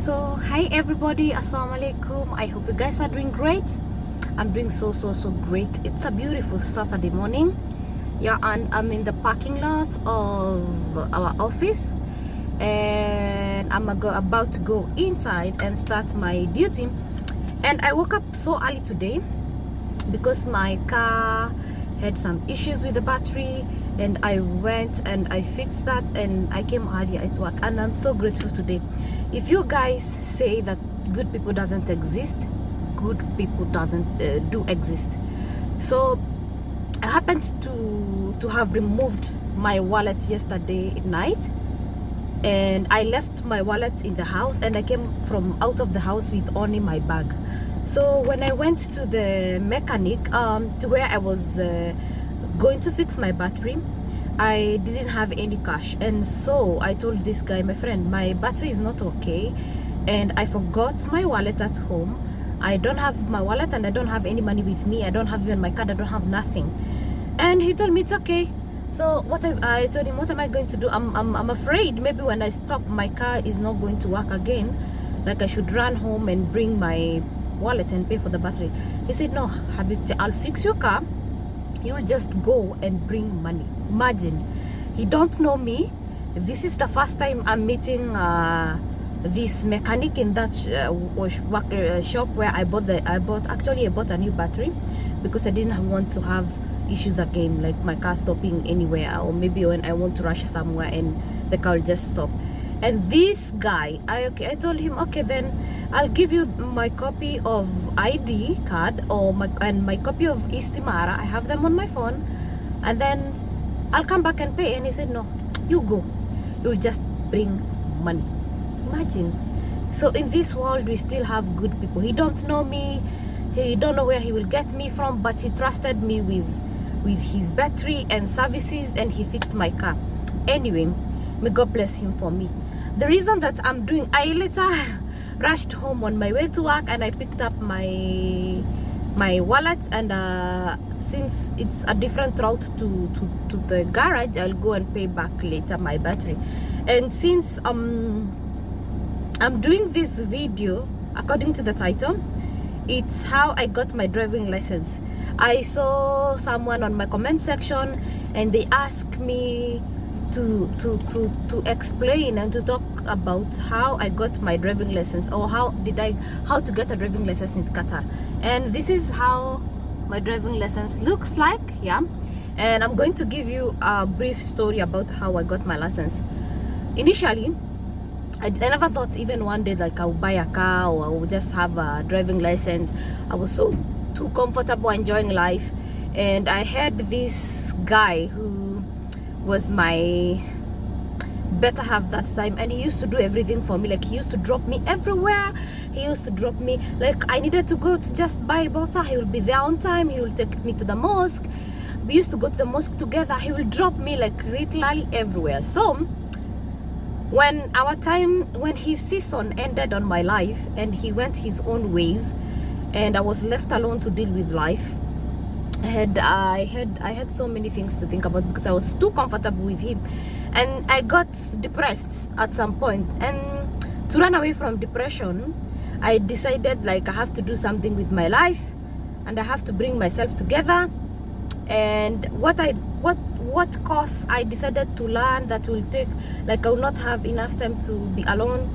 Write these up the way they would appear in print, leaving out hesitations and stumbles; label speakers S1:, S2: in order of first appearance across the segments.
S1: So hi everybody, assalamu alaikum. I hope you guys are doing great. I'm doing so great. It's a beautiful Saturday morning. Yeah, and I'm in the parking lot of our office, and I'm about to go inside and start my duty. And I woke up so early today because my car had some issues with the battery, and I went and I fixed that, and I came earlier at work, and I'm so grateful today. If you guys say that good people doesn't exist, good people do exist. So I happened to have removed my wallet yesterday night, and I left my wallet in the house, and I came from out of the house with only my bag. So when I went to the mechanic, to where I was going to fix my battery, I didn't have any cash, and so I told this guy, my friend, my battery is not okay, and I forgot my wallet at home. I don't have my wallet, and I don't have any money with me. I don't have even my card. I don't have nothing. And he told me it's okay. So what I told him, what am I going to do? I'm afraid maybe when I stop, my car is not going to work again. Like I should run home and bring my wallet and pay for the battery. He said, no, Habibti, I'll fix your car. You'll just go and bring money. Imagine, he don't know me. This is the first time I'm meeting this mechanic in that shop where I bought a new battery, because I didn't want to have issues again, like my car stopping anywhere, or maybe when I want to rush somewhere and the car will just stop. And this guy, I told him, okay, then I'll give you my copy of ID card or my copy of Istimara. I have them on my phone, and then I'll come back and pay. And he said, no, you go, you'll just bring money. Imagine. So in this world, we still have good people. He don't know me, he don't know where he will get me from, but he trusted me with his battery and services, and he fixed my car. Anyway, may God bless him for me. The reason that I later rushed home on my way to work, and I picked up my wallet, and since it's a different route to the garage, I'll go and pay back later my battery. And since I'm doing this video according to the title, it's how I got my driving license. I saw someone on my comment section, and they asked me to explain and to talk about how I got my driving license, or how to get a driving license in Qatar. And this is how my driving license looks like, yeah. And I'm going to give you a brief story about how I got my license. Initially, I never thought even one day like I would buy a car, or I would just have a driving license. I was so too comfortable enjoying life, and I had this guy who was my better half that time, and he used to do everything for me. Like, he used to drop me everywhere. He used to drop me, like I needed to go to just buy butter, he will be there on time. He will take me to the mosque. We used to go to the mosque together. He will drop me like literally everywhere. So when his season ended on my life, and he went his own ways, and I was left alone to deal with life, I had so many things to think about, because I was too comfortable with him, and I got depressed at some point. And to run away from depression, I decided like I have to do something with my life, and I have to bring myself together. And what course I decided to learn that will take, like I will not have enough time to be alone,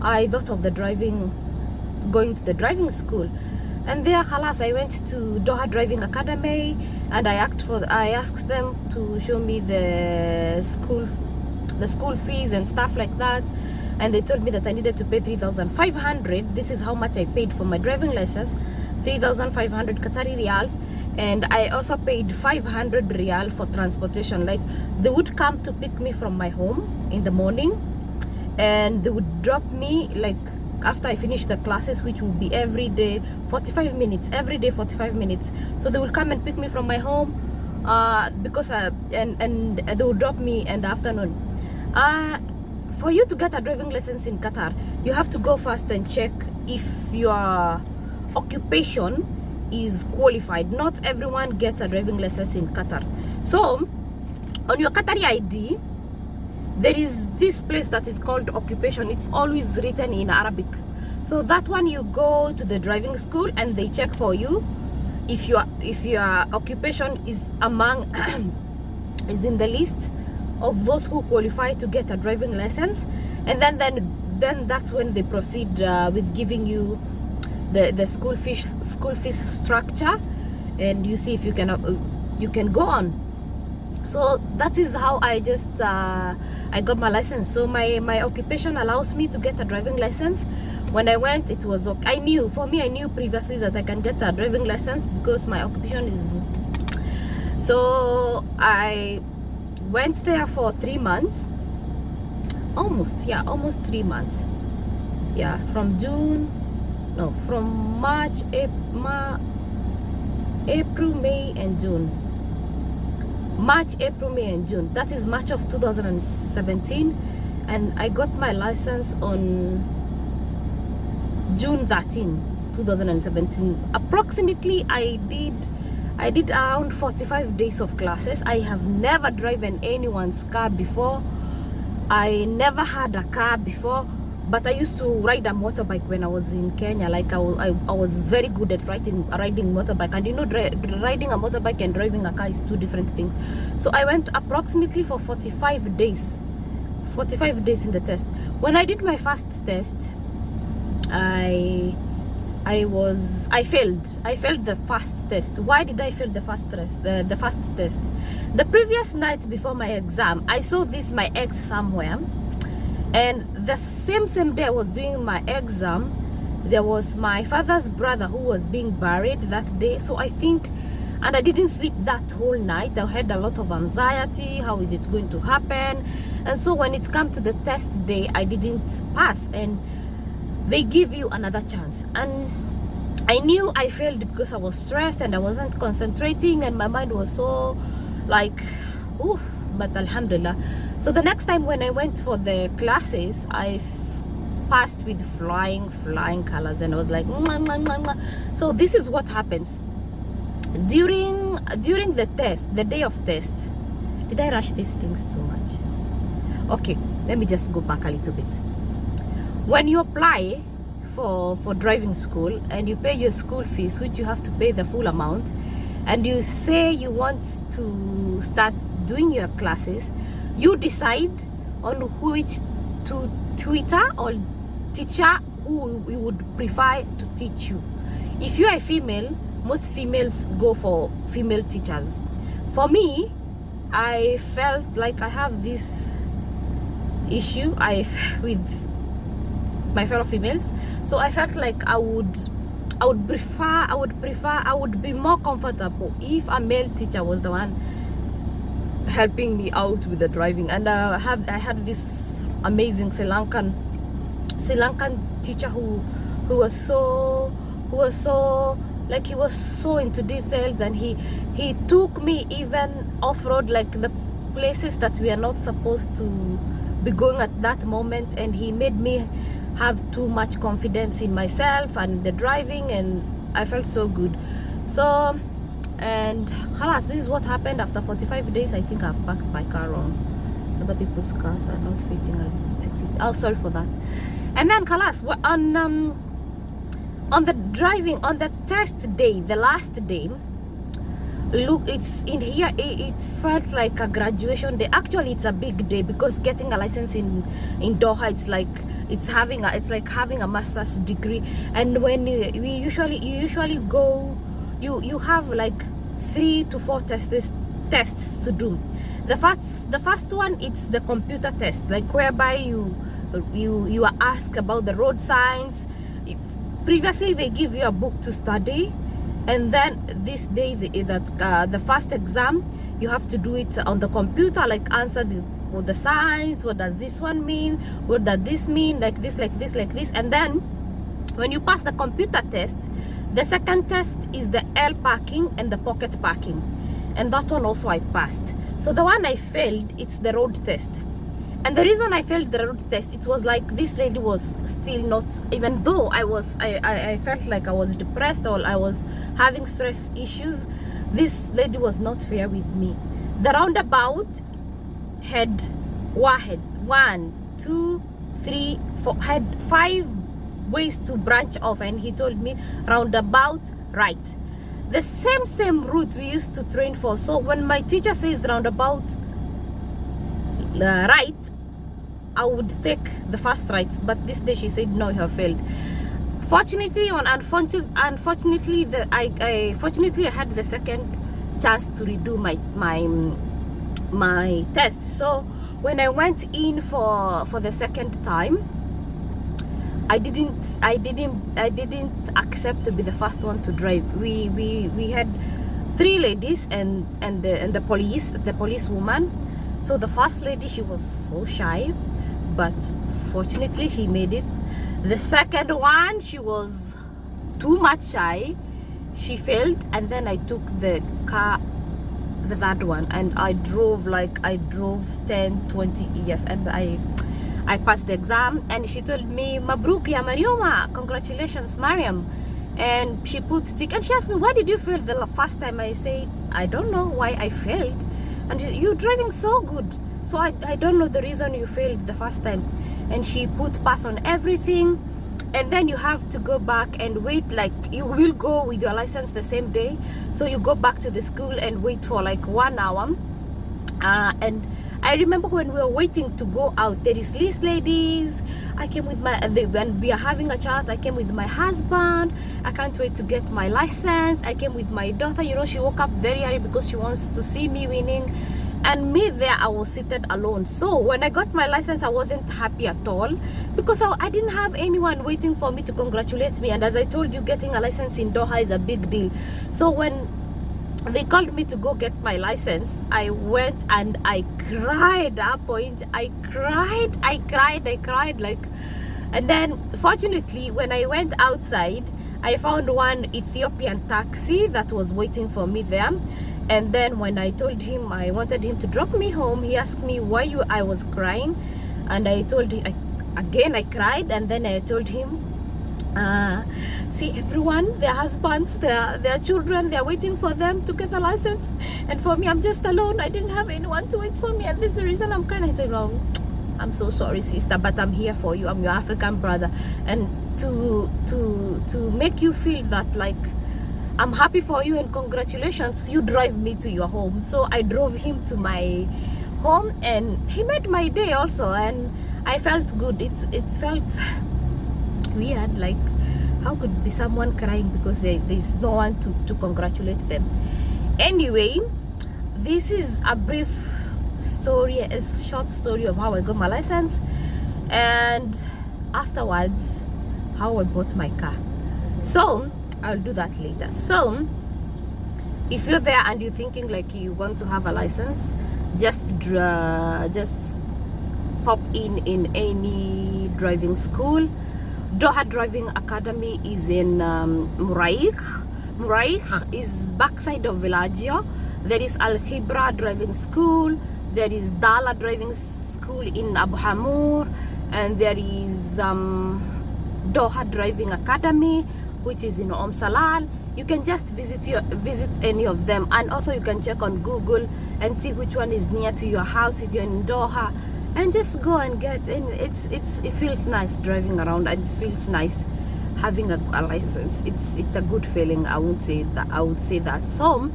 S1: I thought of going to the driving school. And there, halas, I went to Doha Driving Academy, and I asked them to show me the school fees and stuff like that. And they told me that I needed to pay 3,500. This is how much I paid for my driving license, 3,500 Qatari riyals. And I also paid 500 riyal for transportation. Like, they would come to pick me from my home in the morning, and they would drop me like after I finish the classes, which will be every day 45 minutes, every day 45 minutes. So they will come and pick me from my home, because and they will drop me in the afternoon. For you to get a driving license in Qatar, you have to go first and check if your occupation is qualified. Not everyone gets a driving license in Qatar. So on your Qatari ID, there is this place that is called occupation. It's always written in Arabic. So that one, you go to the driving school and they check for you if your occupation is among is in the list of those who qualify to get a driving license, and then that's when they proceed with giving you the school fees structure, and you see if you can go on. So that is how I got my license. So my occupation allows me to get a driving license. When I went, it was okay. I knew previously that I can get a driving license because my occupation is. So I went there for 3 months, almost 3 months. Yeah, from March, April, May and June. March, April, May and June. That is March of 2017, and I got my license on June 13, 2017. Approximately, I did around 45 days of classes. I have never driven anyone's car before. I never had a car before, but I used to ride a motorbike when I was in Kenya. Like I was very good at riding motorbike, and you know, riding a motorbike and driving a car is two different things. So I went approximately for 45 days in the test. When I did my first test, I failed the first test. Why did I fail the first test? The first test, the previous night before my exam, I saw my ex somewhere, and the same day I was doing my exam, there was my father's brother who was being buried that day. So I think, and I didn't sleep that whole night. I had a lot of anxiety. How is it going to happen? And so when it came to the test day, I didn't pass, and they give you another chance. And I knew I failed because I was stressed and I wasn't concentrating, and my mind was so like, oof. But alhamdulillah. So the next time when I went for the classes, I passed with flying colors, and I was like, mwah, mwah, mwah, mwah. So this is what happens during the test, the day of test. Did I rush these things too much? Okay, let me just go back a little bit. When you apply for driving school and you pay your school fees, which you have to pay the full amount, and you say you want to start doing your classes, you decide on which tutor or teacher who you would prefer to teach you. If you are a female, most females go for female teachers. For me, I felt like I have this issue with my fellow females, so I felt like I would be more comfortable if a male teacher was the one helping me out with the driving. And I had this amazing Sri Lankan teacher who was so like, he was so into details, and he took me even off-road, like the places that we are not supposed to be going at that moment, and he made me have too much confidence in myself and the driving, and I felt so good. So, and khalas, this is what happened. After 45 days, I think I've parked my car wrong. Other people's cars are not fitting. I'll fix it. Oh, sorry for that. And then khalas, on the driving, on the test day, the last day, look, it's in here, it felt like a graduation day. Actually, it's a big day, because getting a license in Doha, it's like having a master's degree. And when you usually go, you have like 3 to 4 tests to do. The first one, it's the computer test, like whereby you are asked about the road signs. Previously, they give you a book to study, and then this day, the first exam, you have to do it on the computer, like answer the signs. What does this one mean? What does this mean? Like this, like this, like this. And then when you pass the computer test, the second test is the L parking and the pocket parking, and that one also I passed. So the one I failed, it's the road test. And the reason I failed the road test, it was like this lady was still not, even though I felt like I was depressed or I was having stress issues, this lady was not fair with me. The roundabout had Wahed, 1, 2, 3, 4, had 5 ways to branch off, and he told me roundabout right. The same route we used to train for. So when my teacher says roundabout right, I would take the fast rights, but this day she said no, you have failed. Fortunately, unfortunately, fortunately I had the second chance to redo my test. So when I went in for the second time, I didn't accept to be the first one to drive. We had 3 ladies and the policewoman. So the first lady, she was so shy, but fortunately she made it. The second one, she was too much shy, she failed, and then I took the third one, and I drove 10-20 years, and I passed the exam. And she told me, Mabruk ya Marioma, congratulations Mariam. And she put tick, and she asked me, why did you fail the first time? I said, I don't know why I failed. And she said, you're driving so good, so I don't know the reason you failed the first time. And she put pass on everything, and then you have to go back and wait, like you will go with your license the same day. So you go back to the school and wait for like 1 hour. And I remember when we were waiting to go out, there is these ladies. I came with when we are having a chat, I came with my husband. I can't wait to get my license. I came with my daughter, you know, she woke up very early because she wants to see me winning. And me there, I was seated alone. So when I got my license, I wasn't happy at all, because I didn't have anyone waiting for me to congratulate me. And as I told you, getting a license in Doha is a big deal. So when they called me to go get my license, I went and I cried. At that point, I cried like. And then fortunately, when I went outside, I found one Ethiopian taxi that was waiting for me there. And then when I told him I wanted him to drop me home, he asked me why I was crying. And I told him, I cried. And then I told him, see, everyone, their husbands, their children, they're waiting for them to get a license, and for me, I'm just alone. I didn't have anyone to wait for me, and this is the reason I'm crying. I said, no, I'm so sorry, sister, but I'm here for you. I'm your African brother, and to make you feel that like I'm happy for you and congratulations, you drive me to your home. So I drove him to my home, and he made my day also, and I felt good. It felt weird, like how could be someone crying because there's no one to congratulate them. Anyway, this is a brief story, a short story of how I got my license, and afterwards how I bought my car. So I'll do that later. So if you're there and you're thinking like you want to have a license, just pop in any driving school. Doha Driving Academy is in Muraik. Muraik is backside of Villaggio. There is Al Khibra Driving School. There is Dala Driving School in Abu Hamur, and there is Doha Driving Academy, which is in Salal. You can just visit any of them, and also you can check on Google and see which one is near to your house if you're in Doha, and just go and get in. It feels nice driving around, and it feels nice having a license. It's a good feeling. I would say that. So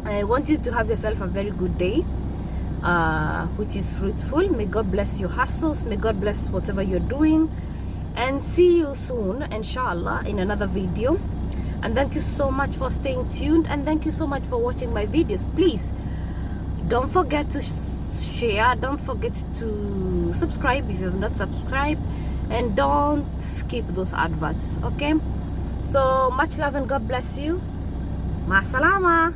S1: I want you to have yourself a very good day, which is fruitful. May God bless your hustles. May God bless whatever you're doing, and see you soon, inshallah, in another video. And thank you so much for staying tuned, and thank you so much for watching my videos. Please don't forget to share, don't forget to subscribe if you have not subscribed, and don't skip those adverts. Okay, so much love and God bless you. Ma salama.